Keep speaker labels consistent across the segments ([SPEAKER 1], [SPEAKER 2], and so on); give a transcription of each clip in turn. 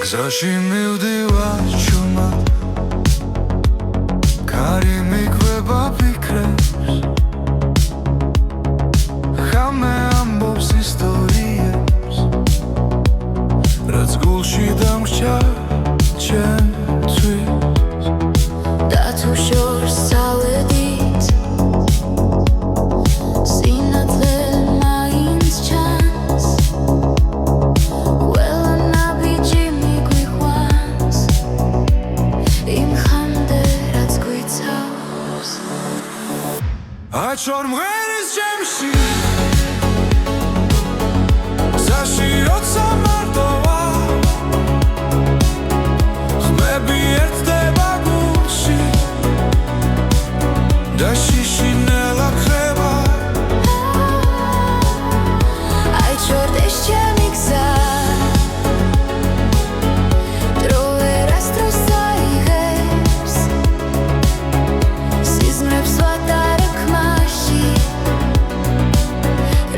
[SPEAKER 1] გზაში მივდივარ ჩუმად კარი მიგვება ფიქრებს ხამე ამბობს ისტორიებს რაც გულში დამრჩა ჩემთვის
[SPEAKER 2] და თუ შორს წავედით სინათლე მაინც ჩანს ყველა ნაბიჯი მიგვიყვანს იმ ხამდე რაც გვიცავს
[SPEAKER 1] აჩვარ მღერის ჩემში გზაში როცა მარტო ვარ ხმები ერთდება გულში და შიშინელა ხრება
[SPEAKER 2] აიჩვენდეს ჩემი გზა დრო ვერასდროს აიღებს სიზმრებს ვატარებ ხმაში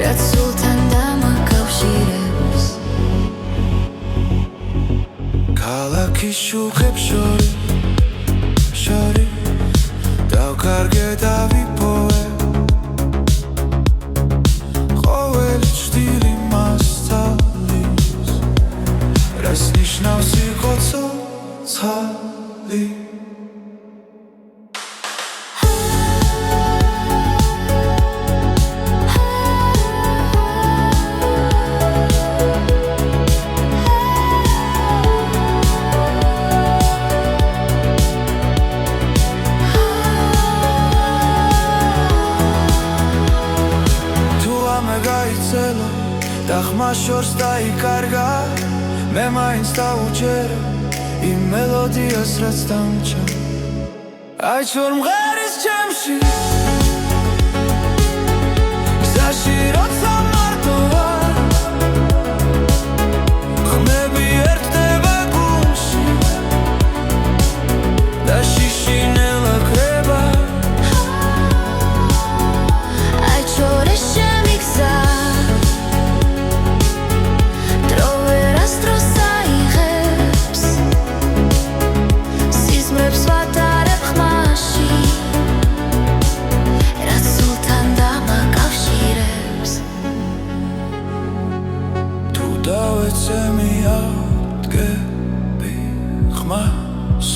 [SPEAKER 2] რაც სულთან დამაკავშირებს
[SPEAKER 1] ქალაქის შუქებს შორის დავკარგე და ვიპოვე ყოველი ჭრილი მასწავლის რას ნიშნავს იყო ცოცხალი და ხმა შორს დაიკარგა მე მაინც დავუჯერე იმ მელოდიას რაც დამჭა აიჩვენ მღერის ჩემში გზაში როცა მარტო ვარ ხმები ერთდება გულში და შიშინელა ხრება
[SPEAKER 2] აიჩვენდეს ჩემი გზა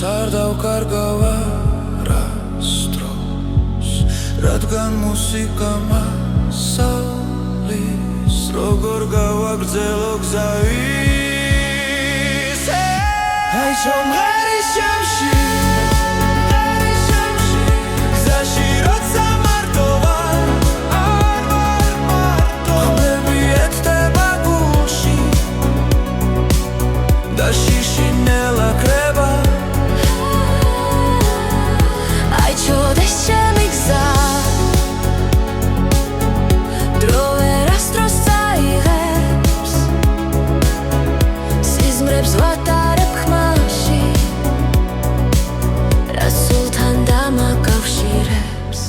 [SPEAKER 1] არ დავკარგავ არასდროს რადგან მუსიკა მასალის როგორ გავაგრძელო გზა ისე აიჩვენ მღერის ჩემში გზაში როცა მარტო ვარ ხმები ერთდება გულში და შიშინელა ხრება
[SPEAKER 2] აიჩვენდეს ჩემი გზა დრო ვერასდროს აიღებს სიზმრებს ვატარებ ხმაში რაც სულთან დამაკავშირებს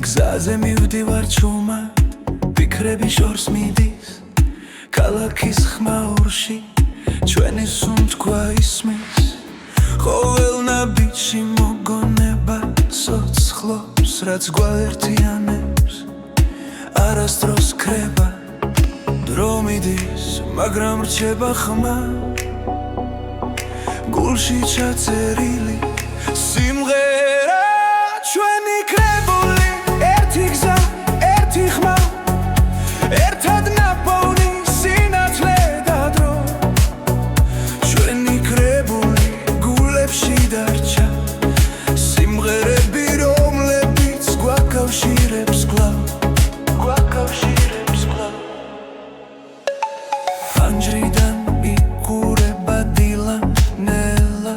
[SPEAKER 1] გზაზე მივდივარ ჩუმად ფიქრები შორს მიდის ქალაქის ხმაურში ჩვენი სუნთქვა ისმის ყოველ ნაბიჯში მოგონება სოცხლობს რაც გვაერთიანებს არასდროს ქრება დრო მაგრამ რჩება ხმა გულში ჩაწერილი სიმღერა ჩვენი კრებული ერთი გზა ერთი ხმა ერთად ნაპოვნი სინათლე და დრო ჩვენი კრებული გულებში დარჩა სიმღერები რომლებიც გვაკავშირებს კვლავ ფანჯრიდან იყურება დილა ნელა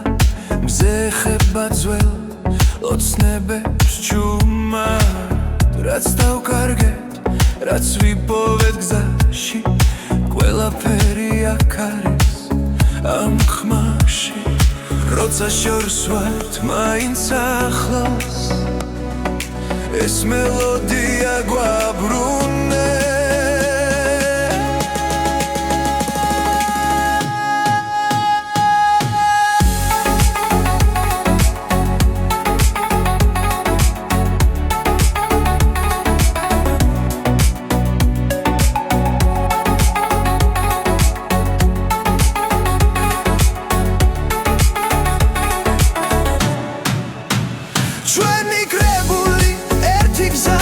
[SPEAKER 1] მზე ხება ძველ ოცნებებს ჩუმად რაც დავკარგეთ რაც ვიპოვეთ გზაში ყველაფერი აქ არის ამ ხმაში როცა შორს ვართ მაინც ახლოს ეს მელოდია გვაბრუნებს ჩვენი კრებული ერთი გზა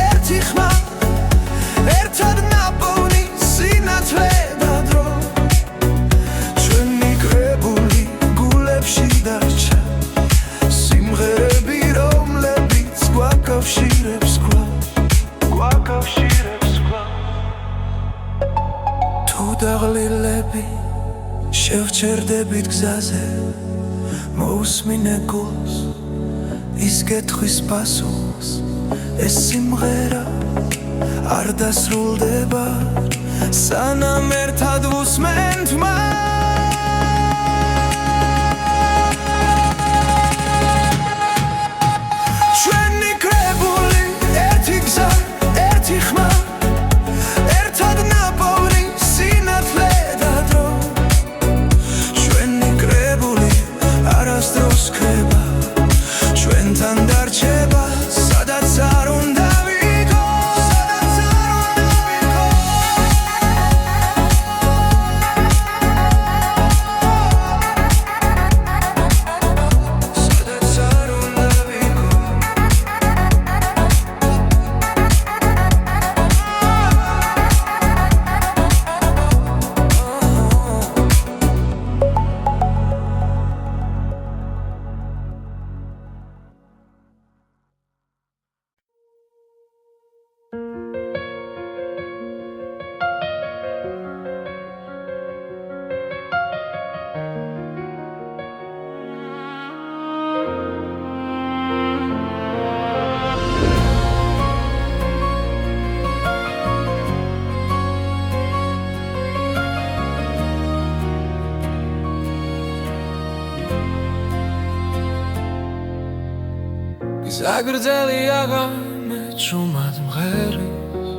[SPEAKER 1] ერთი ხმა ერთად ნაპოვნი სინათლე და დრო ჩვენი კრებული გულებში დარჩა სიმღერები რომლებიც გვაკავშირებს კვლავ თუ დაღლილები შევჩერდებით გზაზე მოусმინე გულს ის კითხვის პასუხს ეს სიმღერა არ დასრულდება სანამ ერთად ვუსმენთ ჩვენი კრებული ერთი გზა ერთი ხმა ერთად ნაპოვნი სინათლე და დრო ჩვენი კრებული არასდროს ქრება ჩვენთან დარჩება სადაც არ უნდა ვიქოს სადაც არ უნდა ზაგრძელი აღამე ჩუმად მღერის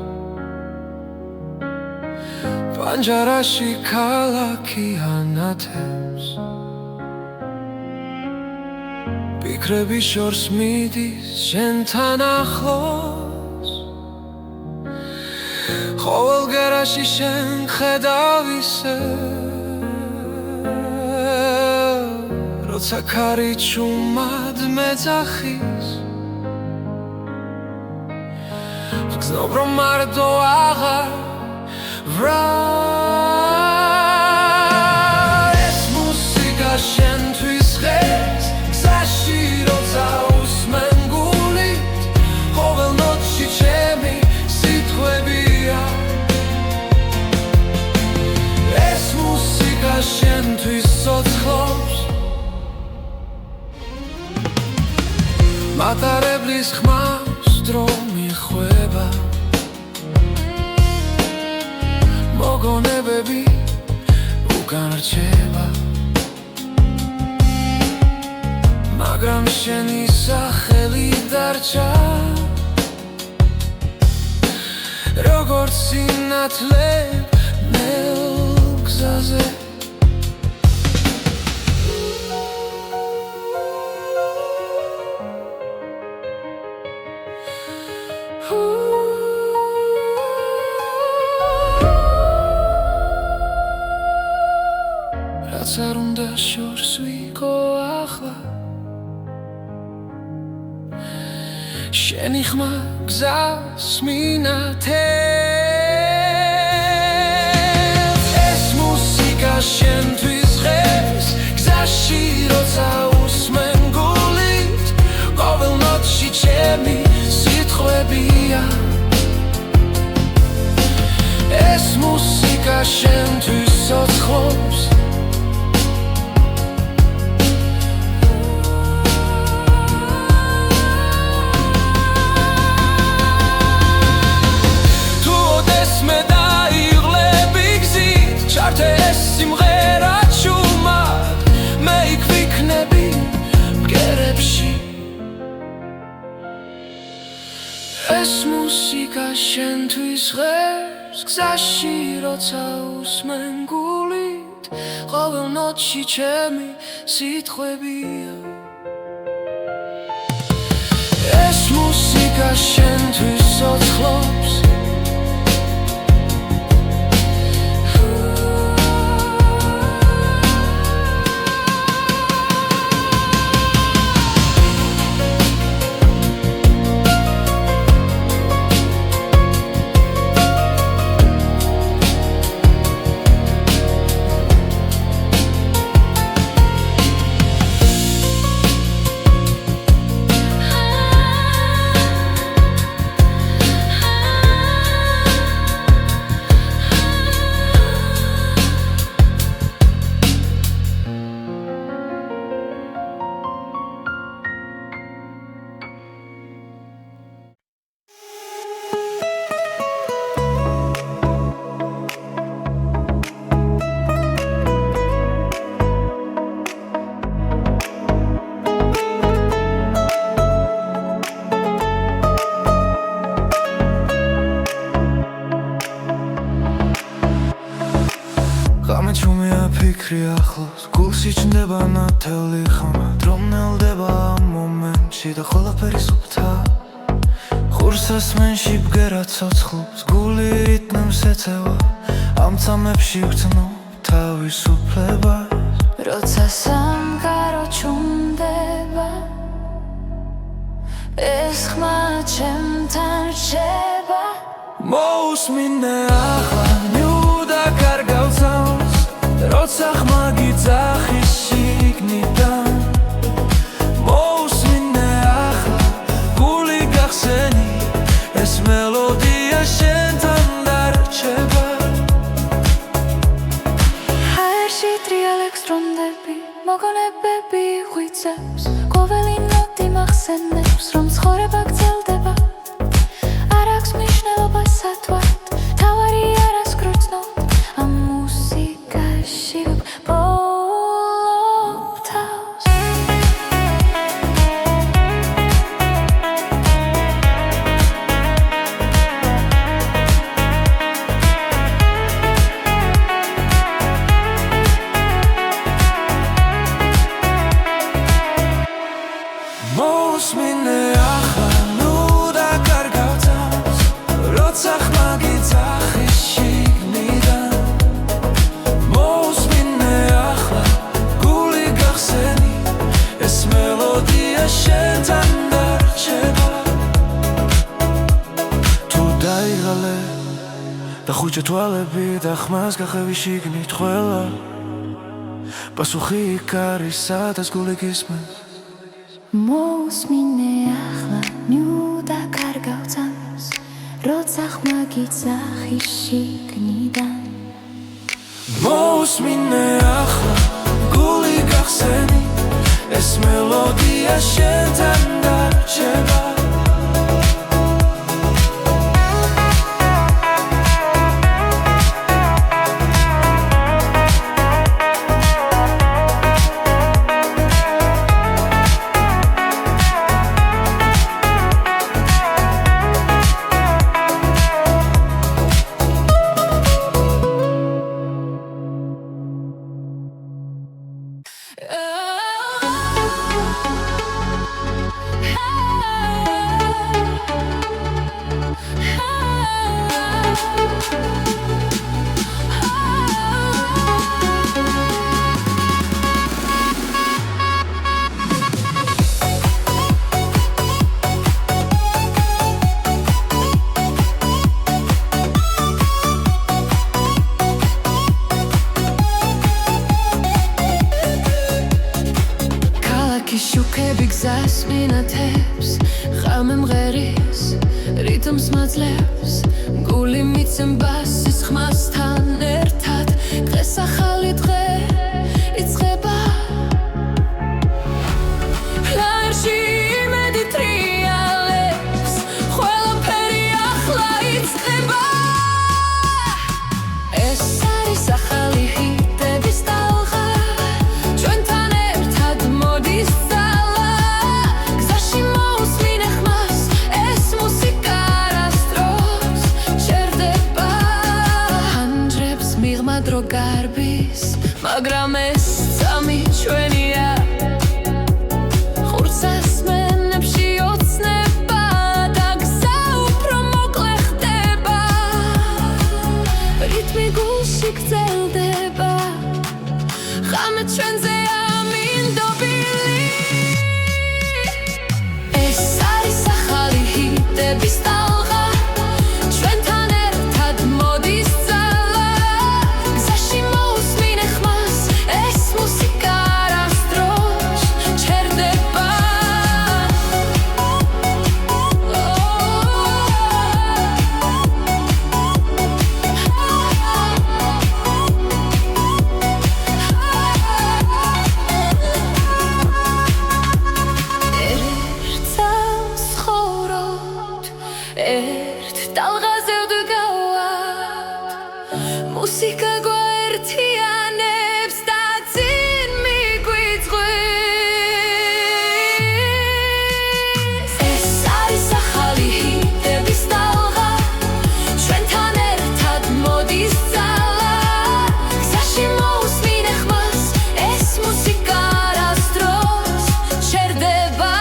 [SPEAKER 1] პანჯარაში ქალაქი ანათებს ფიქრები შორს მიდის შენთან ახლოს ყოველ გერაში შენ ხედავ ისე როცა ქარი ჩუმად მეძახის ვგზნობ რომ მარტო აღარ ეს მუსიკა შენთვის ხეს გზაში როცა უსმენ გულით ყოველ ნოტში ჩემი სიტყვებია ეს მუსიკა შენთვის ცოცხლობს მატარებლის ხმას დრო მიხვება მოგონებები უკან რჩება მაგრამ შენი სახელი დარჩა როგორც სინათლე ნელ გზაზე შენი ხმა გზას მინათებს ეს მუსიკა შენთვის ღებს გზაში როცა უსმენ გულით ყოველ ნოტში ჩემი სიტყვებია ეს მუსიკა შენთვის ცოცხლობს ეს სიმღერა ჩუმად მე იქ ვიქნები ბგერებში ეს მუსიკა შენთვის ღებს გზაში როცა უსმენ გულით ყოველ ნოტში ჩემი სიტყვებია ეს მუსიკა შენთვის ცოცხლობს ახლოს გულში ჩნდება ნათელი ხმა დრო მნელდება ამ მომენტში და ყველაფერი სუფთა ხურს ასმენში ბგერა ცოცხლობს გული რიტმს ეწევა ამ წამებში ვგრძნობ თავისუფლებას
[SPEAKER 2] როცა სამყარო ჩუმდება ეს ხმა ჩემთან რჩება
[SPEAKER 1] მოусმინე ახლა ნიუდა კარგავცავს როცა ხმა გიძახის შიგნიდან მოусმინე ახლა გული გახსენი ეს მელოდია შენთან დარჩება
[SPEAKER 2] ჰაერში ტრიალ ექსტრონდები მოგონებები ღვიძლებს ყოველი ნოტი მახსენებს რომ ცხოვრება გრძელდება არ აქვს მნიშვნელობა სათვალთ თავარი არას გრძნობ ამ მუსიკაში ვბოლობ თავს
[SPEAKER 1] მოусმინე ახლა ნუ დაკარგავთავს როცა ხმა გიძახის შიგნიდან მოусმინე ახლა გული გახსენი ეს მელოდია შენთან დარჩება თუ დაიღალე და ხუჭა თვალები და ხმას გახევი შიგნით ყველა პასუხი იქ არის სადაც გული გისმენს
[SPEAKER 2] მოусმინე ახლა ნუ დაკარგავთავს როცა ხმა გიძახის შიგნიდან
[SPEAKER 1] მოусმინე ახლა გული გახსენი ეს მელოდია შენთან დარჩება
[SPEAKER 2] წმინათებს ხამე მღერის რითმს მაძლევს გული მიცემ ბასის ხმასთან ერთად დღეს ახალი დღე იწყება ფლაერში იმედი ტრიალებს ყველაფერი ახლა იწყება ეს არის ახალი ჰიტების ტალღა ჩვენთან ერთად მოდის ძალა გზაში მოусმინე ხმას ეს მუსიკა არასდროს ჩერდება ანდრებს მიღმა დრო გარბის მაგრამ ეს წამი ჩვენია ხურს ასმენებში ოცნება და გზა უფრო მოკლე ხდება რითმი გულში გრძელდება ხამე ჩვენზე ამინდობილი ეს არის ახალი ჰიტების ტალღა ჩვენთან ერთად მოდის ძალა გზაში მოусმინე ხმას ეს მუსიკა არასდროს ჩერდება ერთს ხოვრობთ ერთ ტალღაზე ვდგავართ მუსიკა გვაერთიანებს და წინ მიგვიწვევს ეს არის ახალი ჰიტების ტალღა ჩვენთან ერთად მოდის ძალა გზაში მოусმინე ხმას ეს მუსიკა არასდროს ჩერდება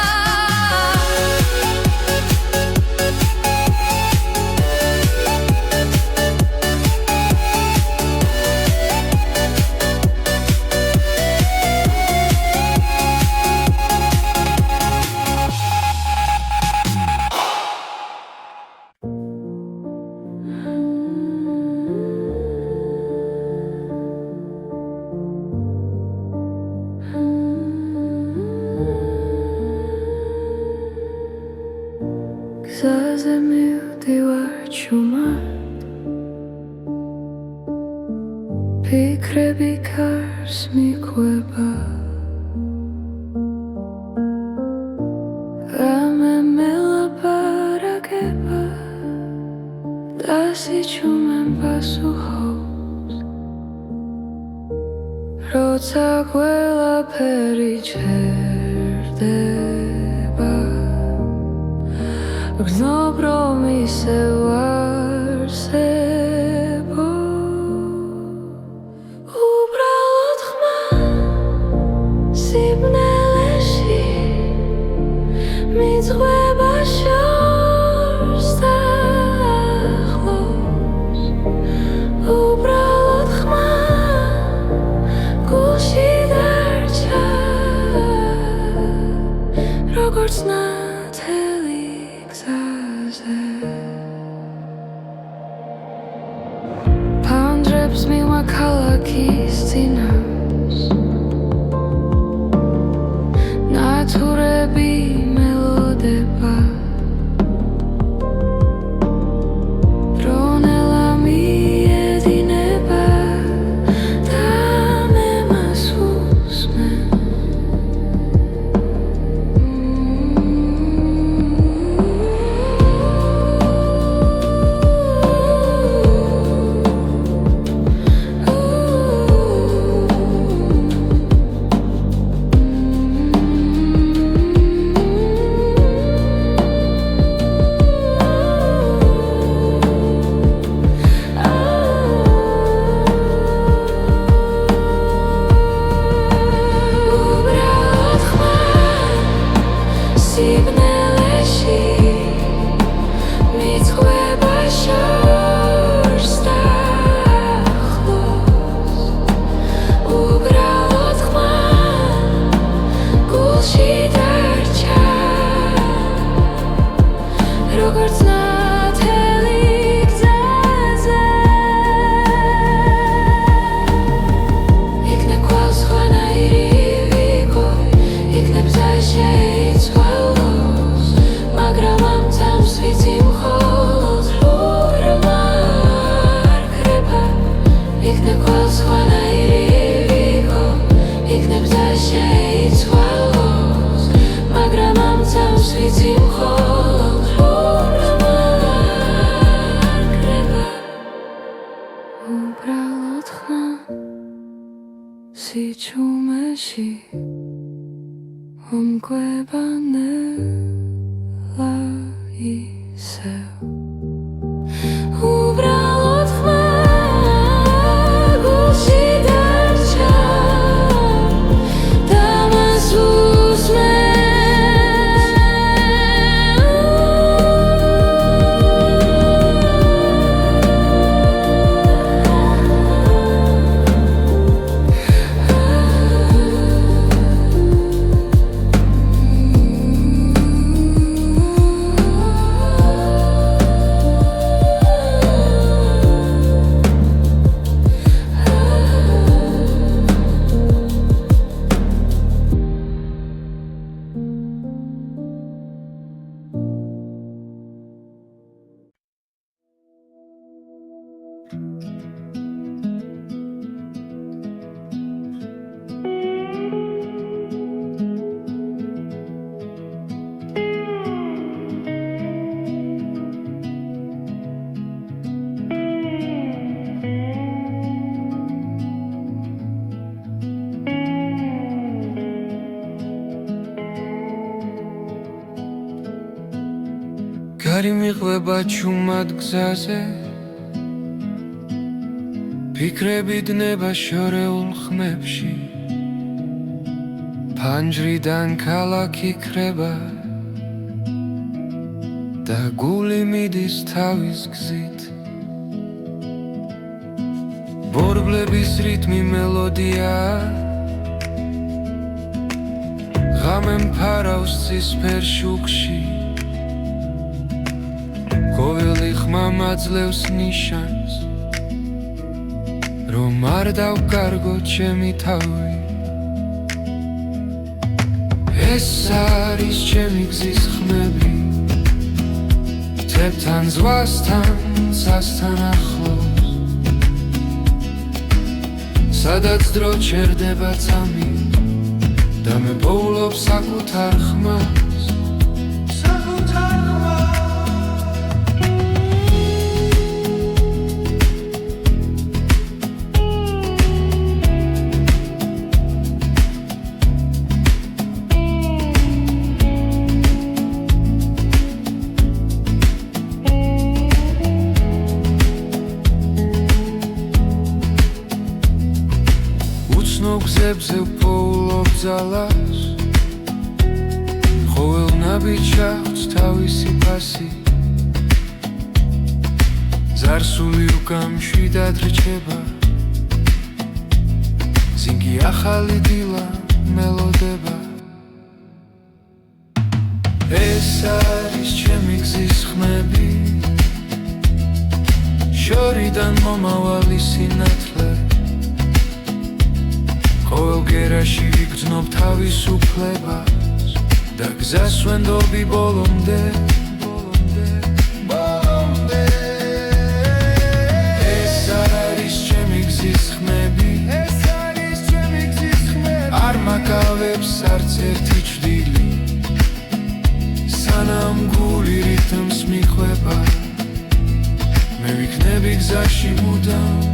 [SPEAKER 2] გზაზე მივდივარ ჩუმად ფიქრები კარს მიყვება რამე მელაპარაკება და სიჩუმემ პასუხობს როცა ყველაფერი ჩერდება გრძნობ რომ ისევ არსებო უბრალოდ ხმა სიბნელეში მიძღვება შორს და ახლოს უბრალოდ ხმა გულში დარჩა როგორც ნათელი გზაზე ფანდრებს მიღმა ქალაქის წინავს ნათურები მელოდება დრონელა მიედინება და მე მას უსმენ სიჩუმეში ომკვება ნელა ისევ უბრალოდ ხმა გულში დარჩა და მას უსმენ
[SPEAKER 1] გარი მიყვება ჩუმად გზაზე ფიქრები დნება შორეულ ხმებში ფანჯრიდან ქალაქი ქრება და გული მიდის თავის გზით ბორბლების რიტმი მელოდია ღამე მფარავს ცისფერ შუქში ყოველი ხმა მაძლევს ნიშანს რომ არ დავკარგო ჩემი თავი ეს არის ჩემი გზის ხმები თებთან ზღვასთან სასთან ახლოს სადაც დრო ჩერდება წამი და მე პოულობ საკუთარ ხმას გზებზე ვპოულობ ძალას ყოველ ნაბიჯს აქვს თავისი ფასი ზარსული უკამშვიდად რჩება ზინგი ახალი დილა მელოდება ეს არის ჩემი გზის ხმები შორიდან მომავალი სინათლე ყოველ გერაში ვიგრძნობ თავისუფლებას და გზას ვენდობი ბოლომდე ეს არის ჩემი გზის ხმები არ მაკავებს არც ერთი ჭრილი სანამ გული რითმს მიყვება მე ვიქნები გზაში მუდამ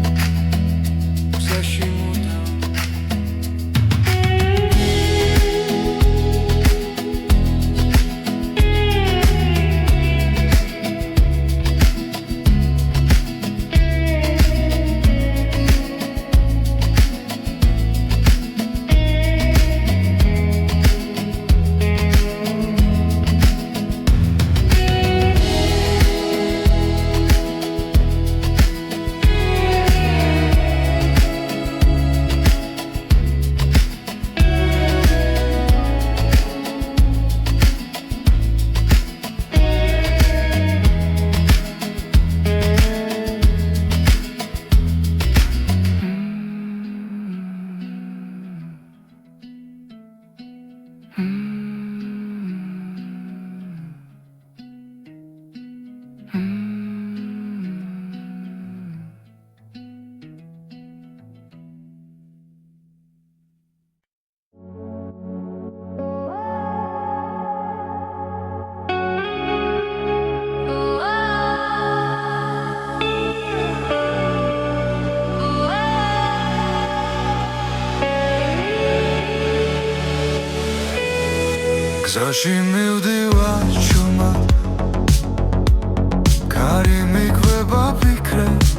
[SPEAKER 1] გზაში მივდივარ ჩუმად კარი მიკვება ფიქრებს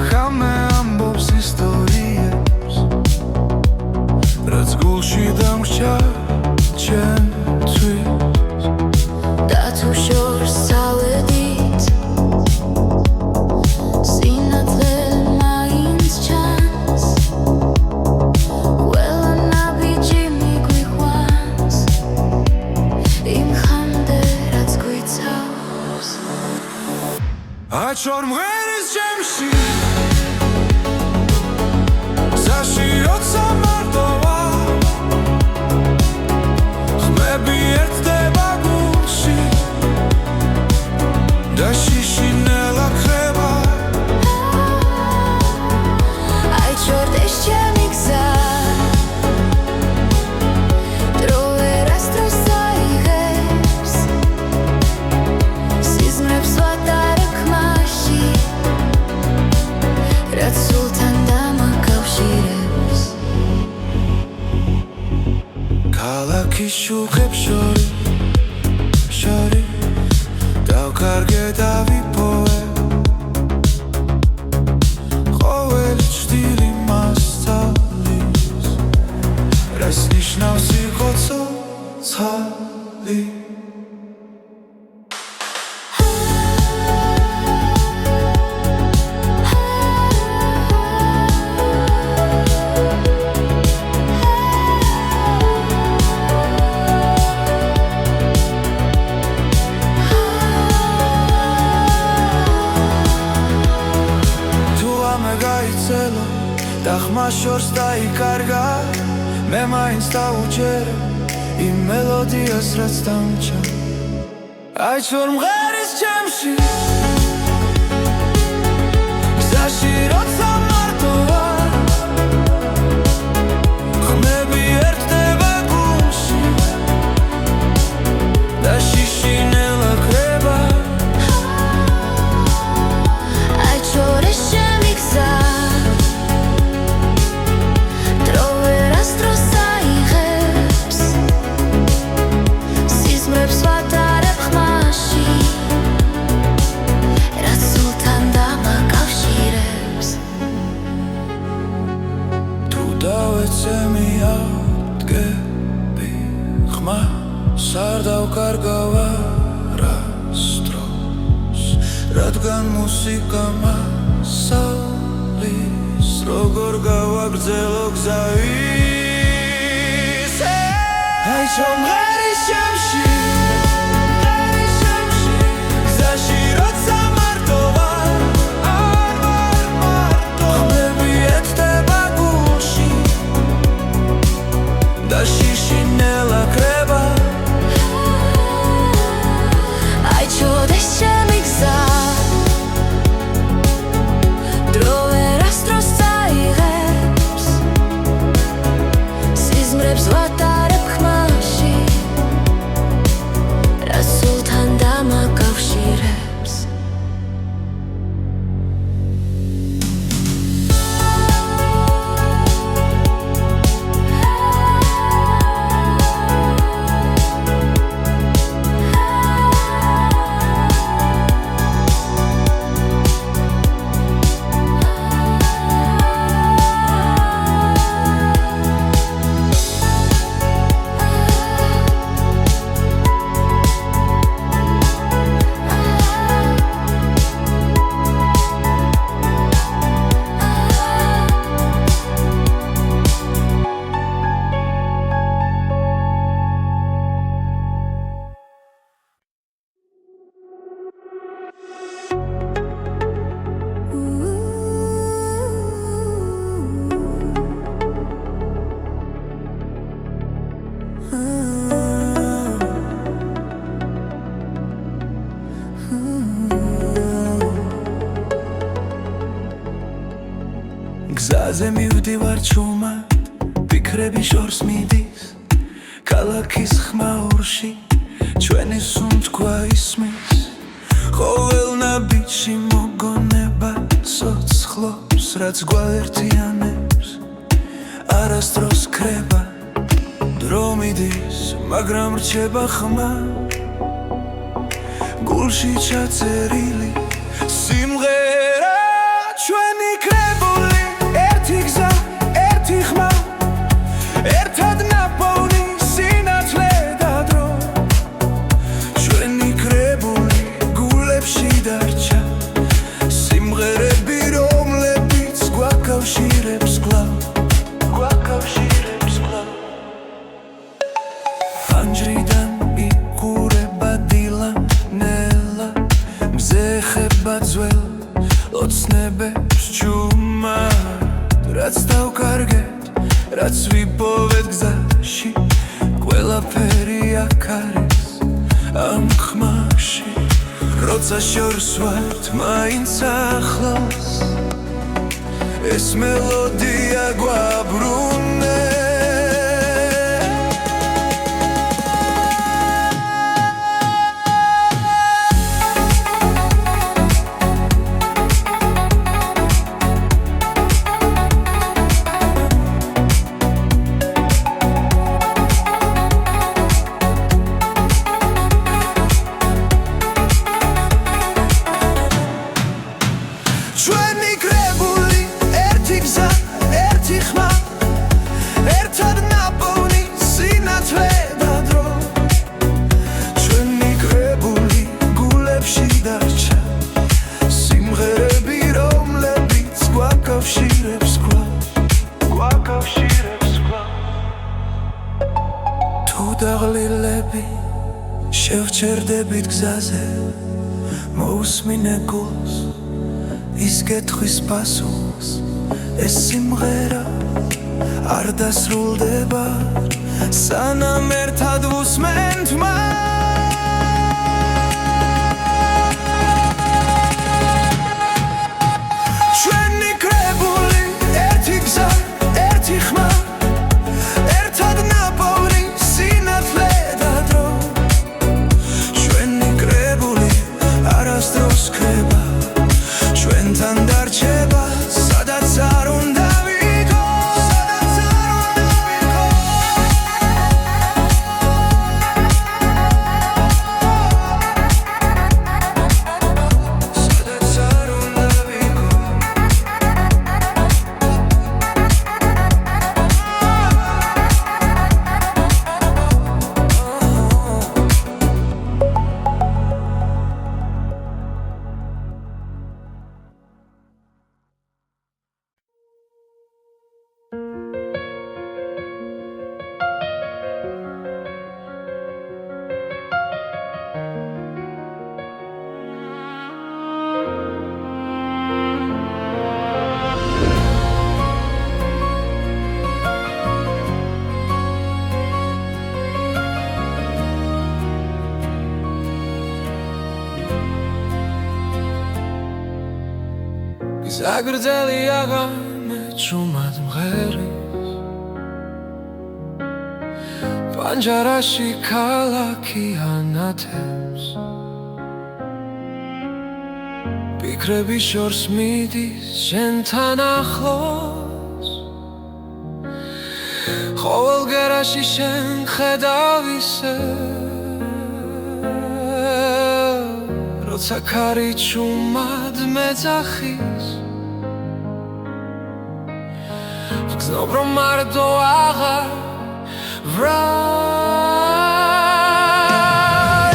[SPEAKER 1] ხამე ამბობს ისტორიებს რაც გულში დამრჩა ჩემთვის
[SPEAKER 2] და თუ შორს წავედით სინათლე მაინც ჩანს ყველა ნაბიჯი მიგვიყვანს იმ ხამდე რაც გვიცავს
[SPEAKER 1] აჩორ მღერის ჩემში გზაში როცა მარტოა ხმები ერთდება გულში და შიშინელა ხება
[SPEAKER 2] აიჩორდეს ჩემი გზა დრო ვერასდროს აიღებს სიზმრებს ვატარებ ხმაში რაც სულთან დამაკავშირებს
[SPEAKER 1] ქალაქის შუქებს შორის დავკარგე დავიპოვე ყოველი ჭდილი მასწავლის რას ნიშნავს იყო ცოცხალი და ხმა შორს დაიკარგა მე მაინც დავუჯერე იმ მელოდიას რაც დამჭა აიჩორ მღერის ჩემში გზაში როცა მარტოა ხმები ერთდება გულში და შიშინელა ხება
[SPEAKER 2] აიჩორეს ჩემი გზა
[SPEAKER 1] არ დავკარგავ არასდროს რადგან მუსიკა მასალის როგორ გავაგრძელო გზა ისე აიჩორ მღერის ჩემში გზაში როცა მარტოა არ ვარ მარტო ხმები ერთდება გულში და შიშინელა ხება
[SPEAKER 2] აიჩორდეს ჩემი გზა დრო ვერასდროს აიღებს სიზმრებს ვატარებ ხმაში რაც სულთან დამაკავშირებს
[SPEAKER 1] გზაზე მივდივარ ჩუმად ფიქრები შორს მიდის ქალაქის ხმაურში ჩვენი სუნთქვა ისმის ყოველ ნაბიჯში მოგონება სოცხლობს რაც გვაერთიანებს არასდროს ქრება დრო მიდის, მაგრამ რჩება ხმა გულში ჩაწერილი სიმღერა ჩვენი კრებული ერთი გზა, ერთი ხმა ერთად ნაპოვნი სინათლე და დრო ჩვენი კრებული გულებში დარჩა სიმღერები რომლებიც გვაკავშირებს კვლავ ფანჯრიდან იყურება დილა ნელა მზე ხება ძველ ოცნებებს ჩუმა რაც დავკარგეთ რაც ვიპოვეთ გზაში ყველაფერი აქ არის ამ ხმაში როცა შორს ვართ მაინც ახლოს ეს მელოდია გვაბრუნე ჩვენი კრებული ერთი გზა, ერთი ხმა ერთად ნაპოვნი სინათლე და დრო ჩვენი კრებული გულებში დარჩა სიმღერები რომლებიც გვაკავშირებს კვლავ თუ დაღლილები შევჩერდებით გზაზე მოусმინე გულს ის კითხვის პასუხს ეს სიმღერა არ დასრულდება სანამ ერთად ვუსმენთ ჩვენი კრებული ერთი გზა, ერთი ხმა ერთად ნაპოვნი სინათლე და დრო ჩვენი კრებული არასდროს ქრება ჩვენთან დარჩება სადაც არ უნდა ვიყოს სადაც არ უნდა გზაგრძელი აღამე ჭუმად მღერის პანჯარაში ქალაქი ანათებს ფიქრები შორს მიდის შენთან ახლოს ყოველ გერაში შენ ხედავ ისე როცა ქარი ჭუმად მეძახის გზნობ რომ მარტო აღარ ვრა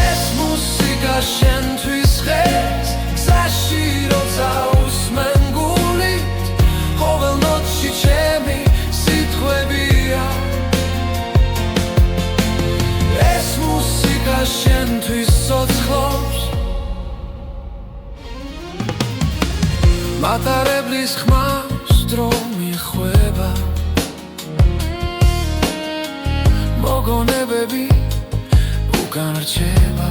[SPEAKER 1] ეს მუსიკა შენთვის ხეს გზაში როცა უსმენ გულით ყოველ ნოტში ჩემი სიტყვებია ეს მუსიკა შენთვის ცოცხლობს მატარებლის ხმას დრო მიხვება მოგონებები უკან რჩება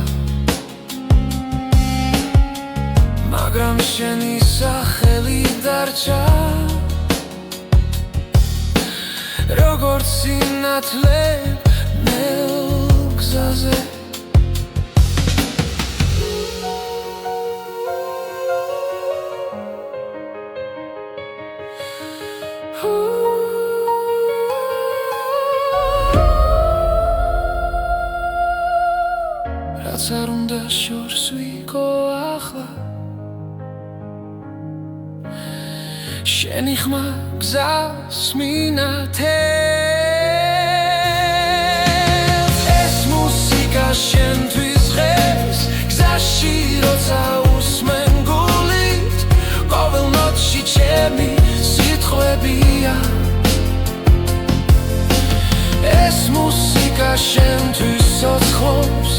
[SPEAKER 1] მაგრამ შენი სახელი დარჩა როგორც სინათლე ნელ გზაზე ახლა შენი ხმა გზას მინათებს ეს მუსიკა შენთვის ღებს გზაში როცა უსმენ გულით ყოველ ნოტში ჩემი სიტყვებია ეს მუსიკა შენთვის ცოცხლობს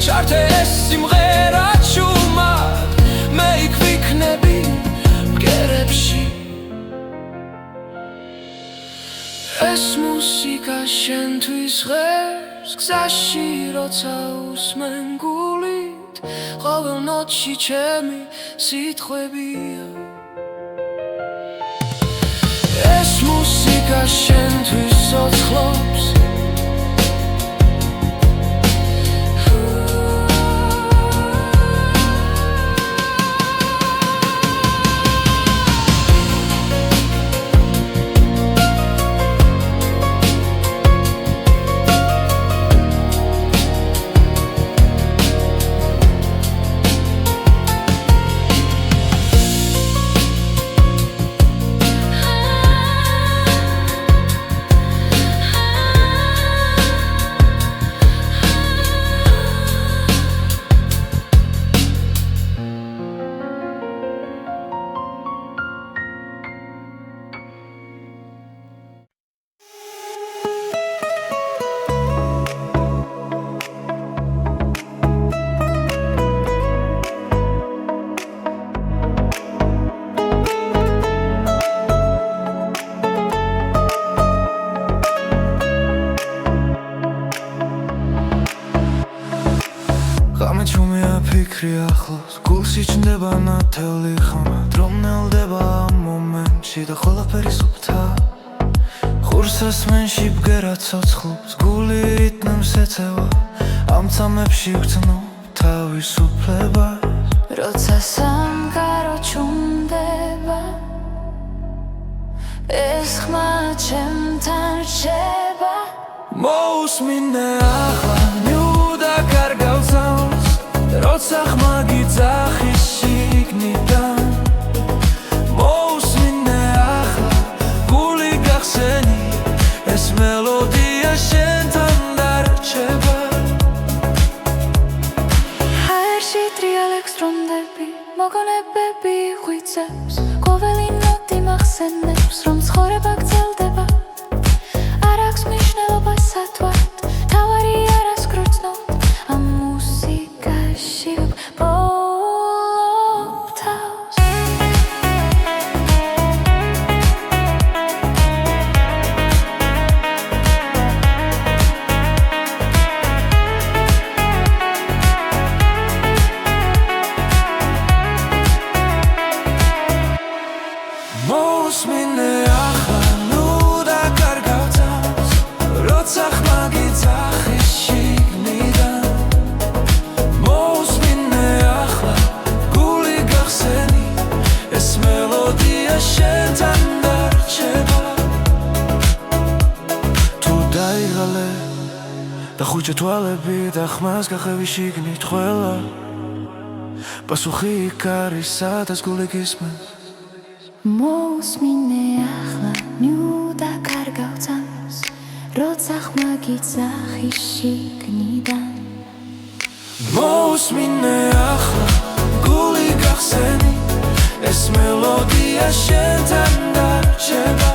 [SPEAKER 1] ჩართე ეს სიმღერა ჩუმად მე იქ ვიქნები ბგერებში ეს მუსიკა შენთვის ღებს გზაში როცა უსმენ გულით ყოველ ნოტში ჩემი სიტყვებია ეს მუსიკა შენთვის ცოცხლობს ფიქრი ახლოს გულში ჩნდება ნათელი ხმა დრომნელდება ამ მომენტში და ყველაფერი სუფთა ხურს ასმენში ბგერა ცოცხლობს გული რიტმს ეწევა ამ წამებში ვგრძნო თავისუფლებას
[SPEAKER 2] როცა სამყარო ჩუმდება ეს ხმა ჩემთან რჩება
[SPEAKER 1] მოусმინე ახლა ნიუდა კარგავსავს როცა ხმა გიძახის შიგნიდან მოусმინე ახლა გული გახსენი ეს მელოდია შენთან დარჩება
[SPEAKER 2] ჰაერში ტრიალებს დრომდები მოგონებები ღვიძლებს ყოველი ნოტი მახსენებს რომ ცხოვრება გრძელდება არ აქვს მნიშვნელობა სათვალთ თავარი არას გრძნობ ამ მუსიკაში ვგბოლობ თავს
[SPEAKER 1] მოусმინე ახლა ნუდა კარგავსავს როცა ხმა გიძახის შიგნიდან მოусმინე ახლა გული გახსენი ეს მელოდია შენთან დარჩება თუ დაიღალე და ხუჭე თვალები და ხმას გახევი შიგნით ყველა პასუხი იქ არის სადაც გული გისმენს
[SPEAKER 2] მოусმინე ახლა ნიუდა კარგავსავს როცა ხმა გიძახის შიგნიდან
[SPEAKER 1] მოусმინე ახლა გული გახსენი ეს მელოდია შენთან დარჩება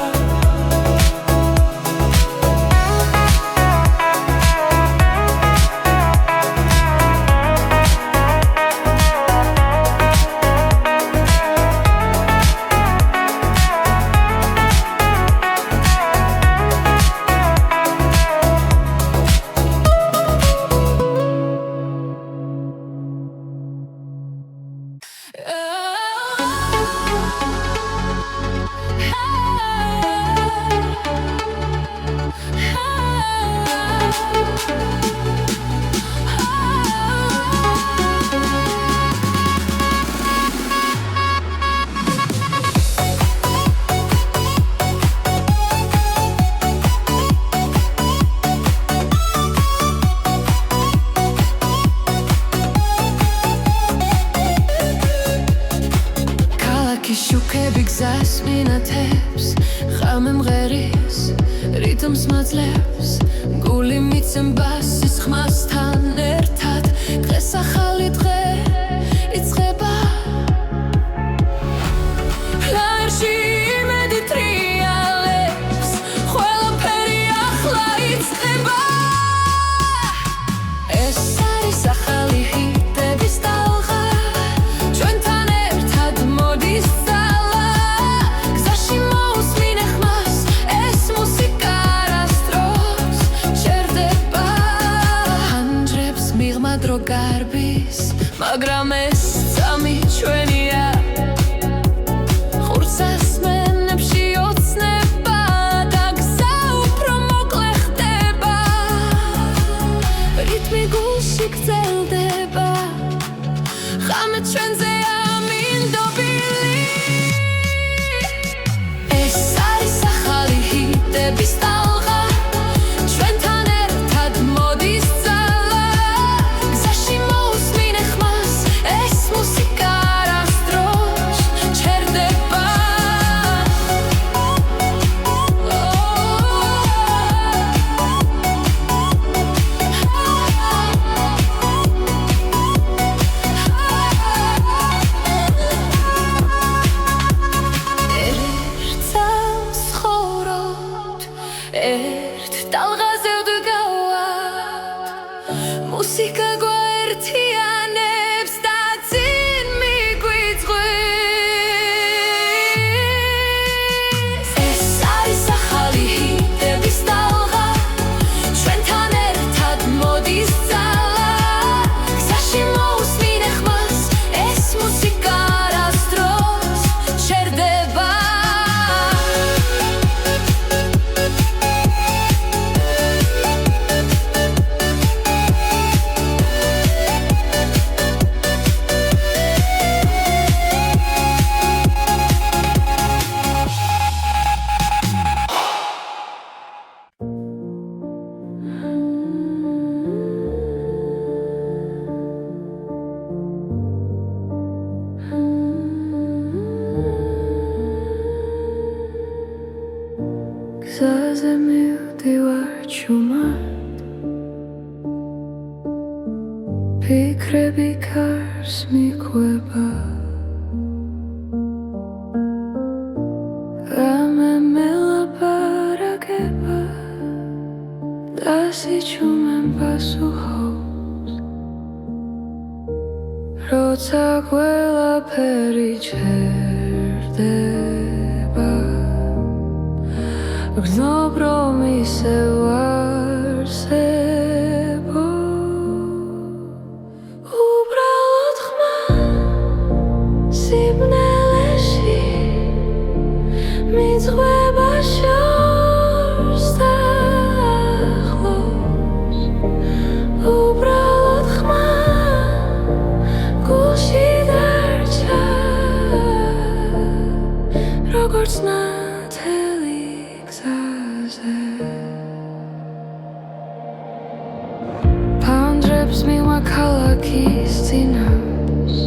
[SPEAKER 2] Oh, hey. შუქები გზას მინათებს ხამე მღერის რიტმს მაძლევს გული მიცემ ბასის ხმასთან ერთად დღეს ახალი დღე იწყება ლაერში იმედი ტრიალებს ყველაფერი ახლა იწყება ეს არის ახალი ჰიტების ტალღა ჩვენთან ერთად მოდის ძალა გზაში მოусმინე ხმას ეს მუსიკა არასდროს ჩერდება ანდრებს მიღმა დრო გარბის მაგრამ ეს წამი ჩვენია ხურს ასმენებში ოცნება და გზა უფრო მოკლე ხდება რიტმი გულში გრძელდება ხამე ჩვენზეა მინდობილი ეს არის ახალი ჰიტების ტალღა ჩვენთან ერთად მოდის ძალა გზაში მოусმინე ხმას ეს მუსიკა არასდროს ჩერდება ერთ ტალღაზე ვდგავართ მუსიკა გვაერთიანებს და წინ მიგვიწვევს ეს არის ახალი ჰიტების ტალღა ჩვენთან ერთად მოდის ძალა გზაში მოусმინე ხმას ეს მუსიკა არასდროს ჩერდება გზაზე მივდივარ ჩუმად ფიქრები კარს მიყვება რამე მელაპარაკება და სიჩუმემ პასუხობს როცა ყველაფერი ჩერდება გრძნობ რომ ისევ არსებო უბრალოდ ხმა სიბნელეში მიძღვება შორს და ახლოს უბრალოდ ხმა გულში დარჩა როგორც ნათელი ფანდრებს მიღმა ქალაქის წინავს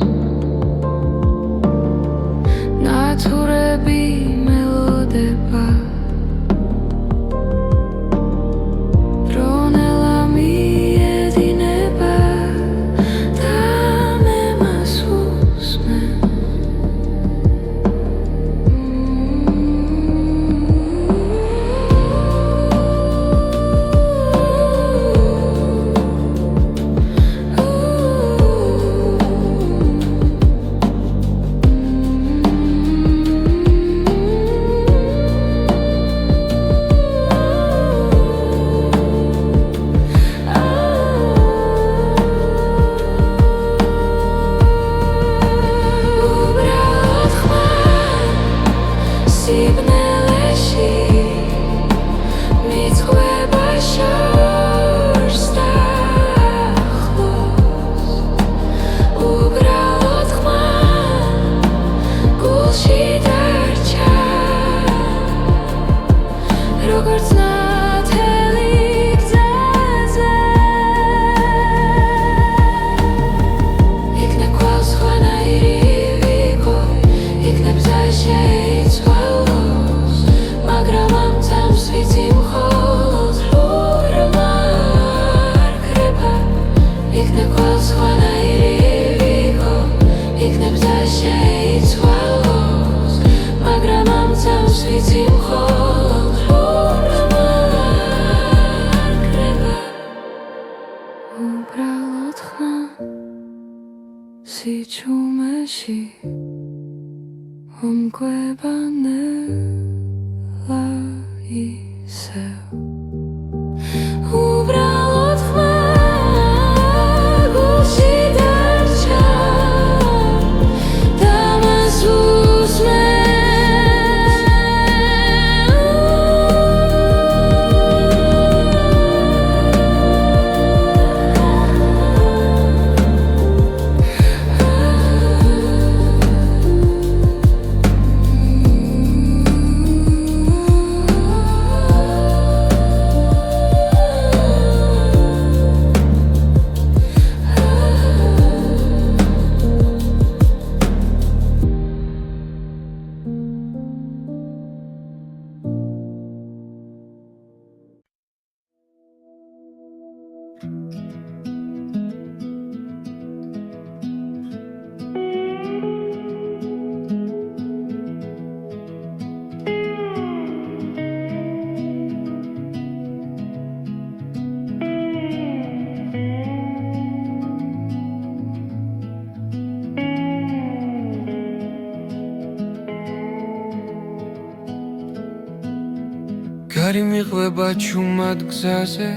[SPEAKER 2] ნათურები მელოდება დრონელა მიედინება და მე მას უსმენ იქნებ შეიცვალოს მაგრამ ამ წამს ვიცი მხოლოდ ურმა არ ქრება იქნებ ყველ სხვანაირი ვიყო იქნებ და შეიცვალოს მაგრამ ამ წამს ვიცი მხოლოდ ურმა არ ქრება უბრალოდ ხმა სიჩუმეში ომკვება ნელა ისევ უბრალოდ ხმა გულში დარჩა და მას უსმენ
[SPEAKER 1] გარი მიყვება ჩუმად გზაზე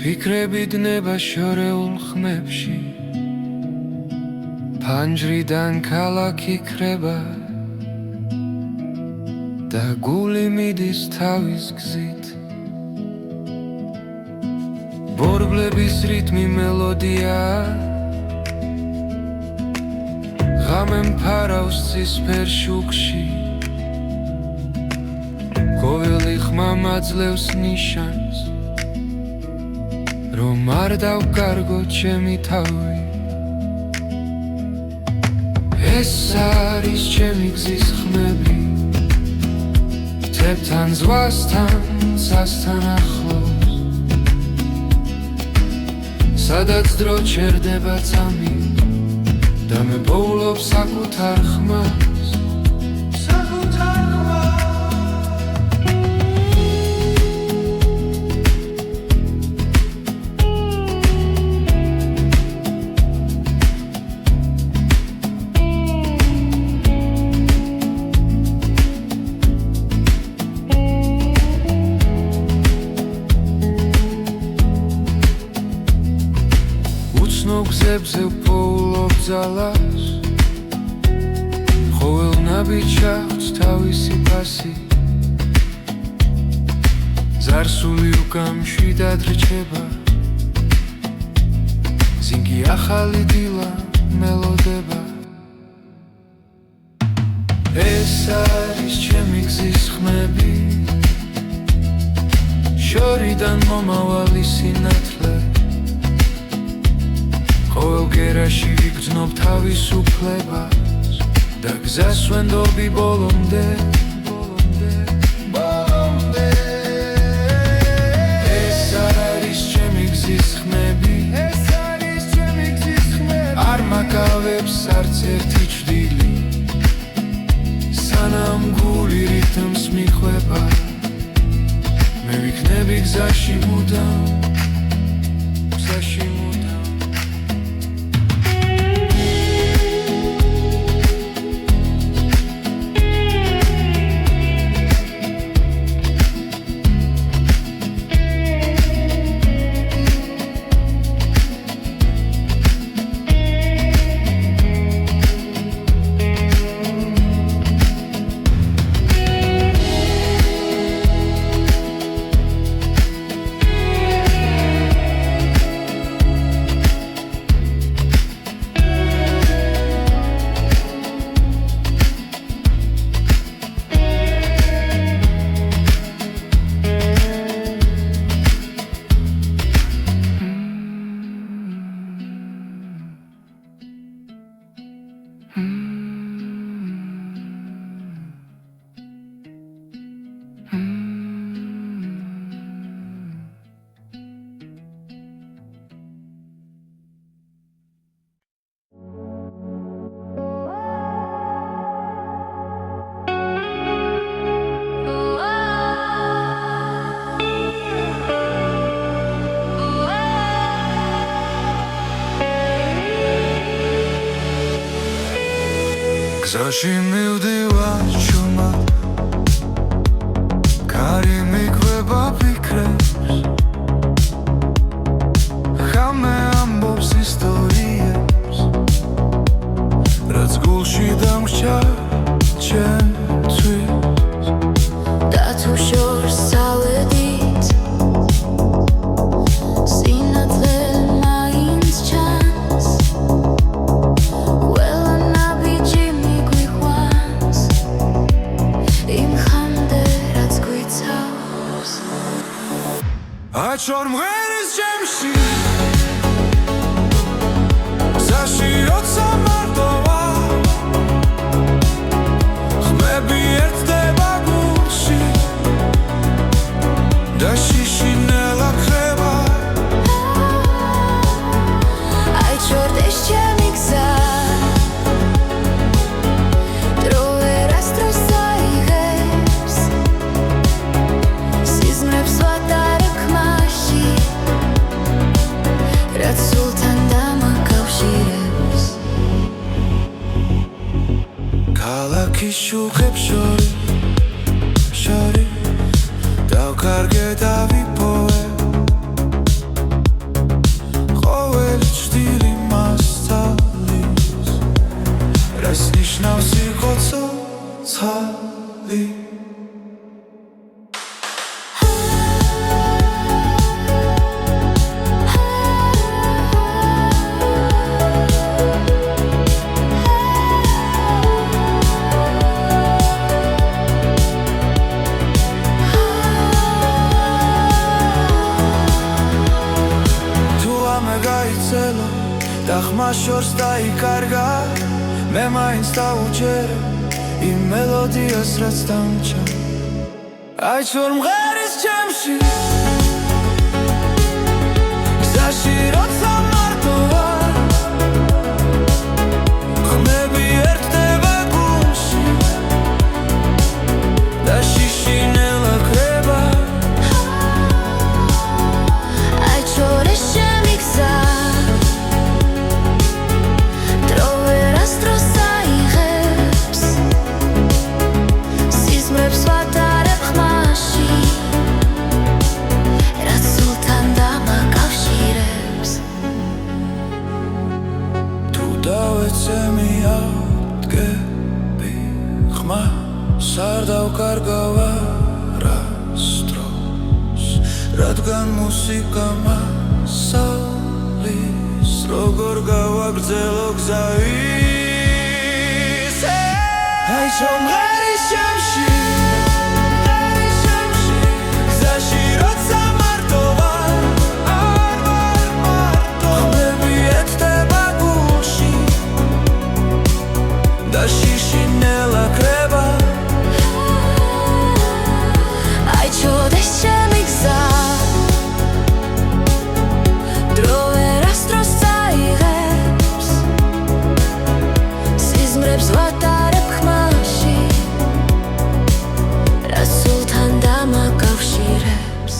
[SPEAKER 1] ფიქრები დნება შორეულ ხმებში ფანჯრიდან ქალაქი ქრება და გული მიდის თავის გზით ბორბლების რიტმი მელოდია ღამე მფარავს ცისფერ შუქში ყოველი ხმა მაძლევს ნიშანს რომ არ დავკარგო ჩემი თავი ეს არის ჩემი გზის ხმები თებთან ზღვასთან სასთან ახლოს სადაც დრო ჩერდება წამი და მე პოულობ საკუთარ ხმას გზებზე ვპოულობ ძალას ყოველ ნაბიჯს აქვს თავისი ფასი ზარსული უკან მშვიდად რჩება ზინგი ახალი დილა მელოდება ეს არის ჩემი გზის ხმები შორიდან მომავალი სინათლე ყოველ გერაში ვიგრძნობ თავისუფლებას და გზას ვენდობი ბოლომდე ეს არის ჩემი გზის ხმები არ მაკავებს არც ერთი ჭრილი სანამ გული რითმს მიხვება მე ვიქნები გზაში მუდამ გზაში მივდივარ ჩუმად კარი მიგვება ფიქრებს ხამე ამბობს ისტორიებს რაც გულში დამრჩა ჩემთვის
[SPEAKER 2] და თუ შორს წავედით სინათლე მაინც ჩანს ყველა ნაბიჯი მიგვიყვანს იმ ხამდე რაც გვიცავს
[SPEAKER 1] აჩვენ მღერის ჩემში გზაში როცა მარტო ვარ ხმები ერთდება გულში და შიშინელა ხება
[SPEAKER 2] აიჩორდეს ჩემი გზა დრო ვერასდროს აიღებს სიზმრებს ვატარებ ხმაში რაც სულთან დამაკავშირებს
[SPEAKER 1] ქალაქის შუხებს შორის დავკარგე და ვიპოვე ყოველი ჭდილი მასწავლის რას ნიშნავს იყო ცოცხალი და ხმა შორს დაიკარგა მე მაინც დავუჯერე იმ მელოდიას რაც დამჭა აიჩვენ მღერის ჩემში გზაში როცა მარტო ვარ ხმები ერთდება გულში და შიშინელა ხება
[SPEAKER 2] აიჩორდეს ჩემი გზა დრო აიღებს სიზმრებს ვატარებ ხმაში რაც სულთან დამაკავშირებს
[SPEAKER 1] თუ დავეცე მიადგები ხმას არ დავკარგავ არასდროს რადგან მუსიკა მასალის როგორ გავაგრძელო გზა ისე აიჩვენ მღერის ჩემში გზაში როცა მარტო ვარ ხმები ერთდება გულში და შიშინელა ხება
[SPEAKER 2] აიჩორდეს ჩემი გზა დრო ვერასდროს აიღებს სიზმრებს ვატარებ ხმაში რაც სულთან დამაკავშირებს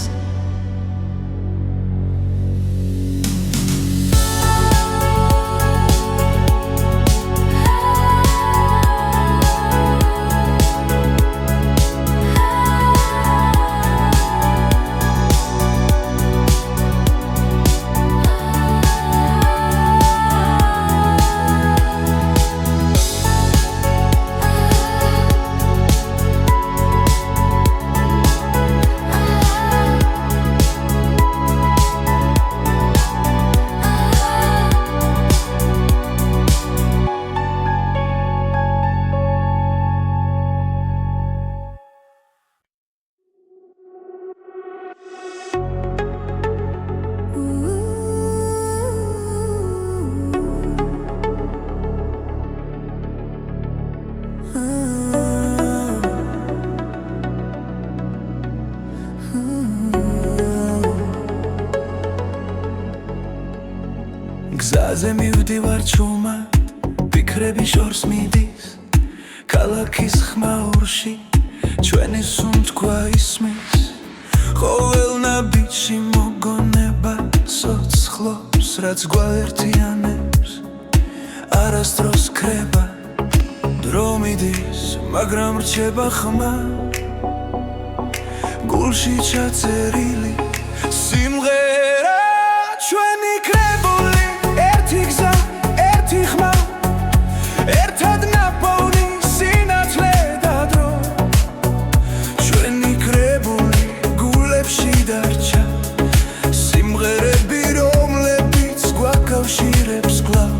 [SPEAKER 1] გზაზე მივდივარ ჩუმად ფიქრები შორს მიდის ქალაქის ხმაურში ჩვენი სუნთქვა ისმის ყოველ ნაბიჯში მოგონება რაც გვაერთიანებს არასდროს ქრება დრო მიდის, მაგრამ რჩება ხმა გულში ჩაწერილი სიმღერა ჩვენი კრებული ერთი გზა, ერთი ხმა ერთად ნაპოვნი სინათლე და დრო ჩვენი კრებული გულებში დარჩა სიმღერები რომლებიც გვაკავშირებს კვლავ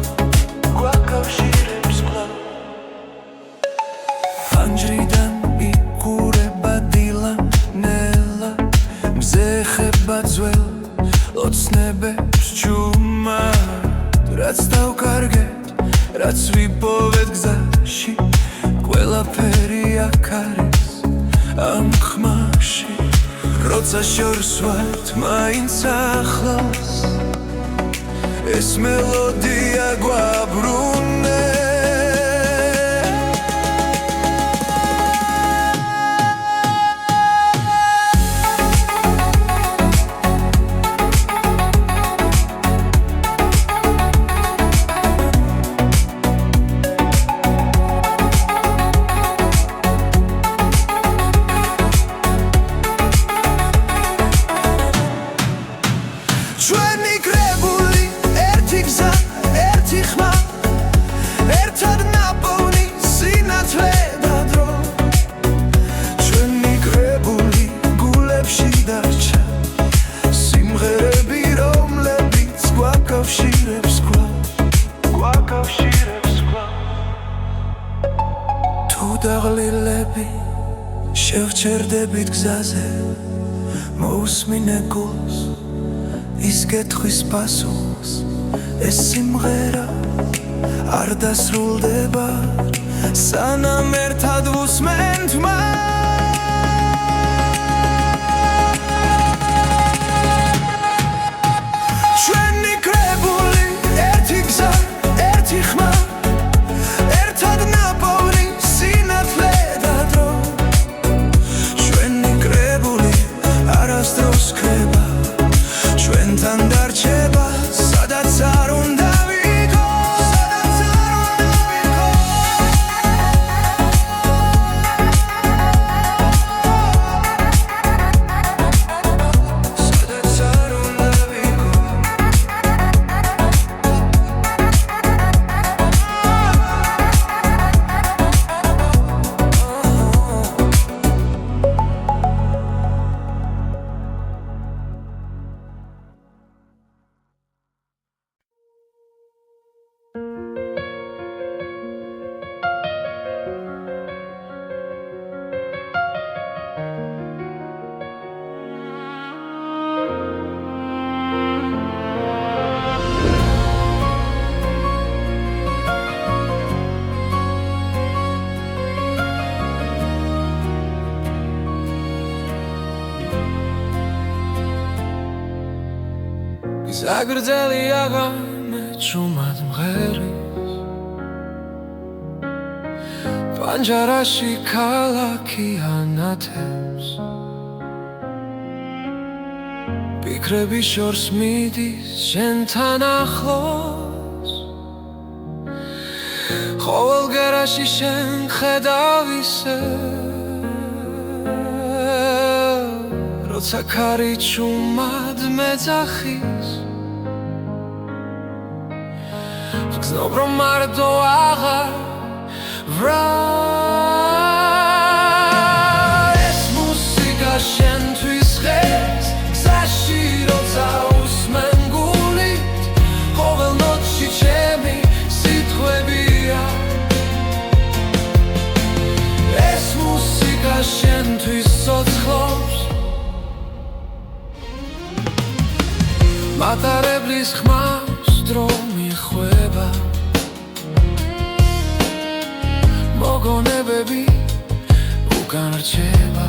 [SPEAKER 1] ფანჯრიდან იყურება დილა ნელა მზე ხება ძველ ოცნებებს ჩუმად რაც დავკარგეთ, რაც ვიპოვეთ გზაში ყველაფერი აქ არის ამ ხმაში როცა შორს ვართ მაინც ახლოს ეს მელოდია გვაბრუნებს ჩვენი კრებული ერთი გზა, ერთი ხმა ერთად ნაპოვნი სინათლე და დრო ჩვენი კრებული გულებში დარჩა სიმღერები რომლებიც გვაკავშირებს კვლავ თუ დაღლილები შევჩერდებით გზაზე მოусმინე გულს ის გეთხვის პასუხს ეს სიმღერა არ დასრულდება სანამ ერთად ვუსმენთ ჩვენი კრებული ერთი გზა, ერთი ხმა ერთად ნაპოვნი სინათლე და დრო ჩვენი კრებული არასდროს ქრება ჩვენთან დარჩება სადაც არ უნდა ვიქოს სადაც არ უნდა გზაგრძელი აღამე ჩუმად მღერის პანჯარაში ქალაქი ანათებს ფიქრები შორს მიდის შენთან ახლოს ყოველ გერაში შენ ხედავ ისე როცა ქარი ჩუმად მეძახის ვგზნობ რომ მარტო აღარ ვრა ეს მუსიკა შენთვის ხეს გზაში როცა უსმენ გულით ყოველ ნოტში ჩემი სიტყვებია ეს მუსიკა შენთვის ცოცხლობს მატარებლის ხმას დრო მიხვება მოგონებები უკან რჩება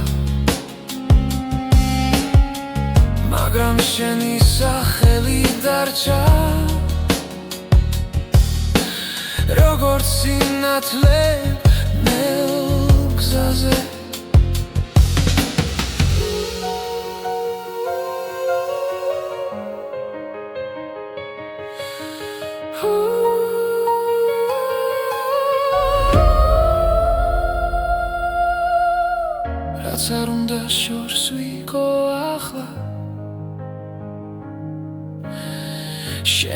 [SPEAKER 1] მაგრამ შენი სახელი დარჩა როგორც სინათლე ნელ გზაზე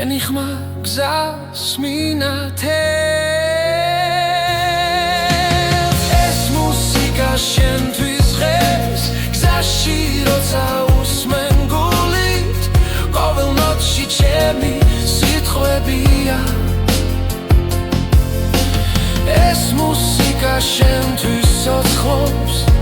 [SPEAKER 1] შენი ხმა გზას მინათებს ეს მუსიკა შენთვის ღებს გზაში როცა უსმენ გულით ყოველ ნოტში ჩემი სიტყვებია ეს მუსიკა შენთვის ცოცხლობს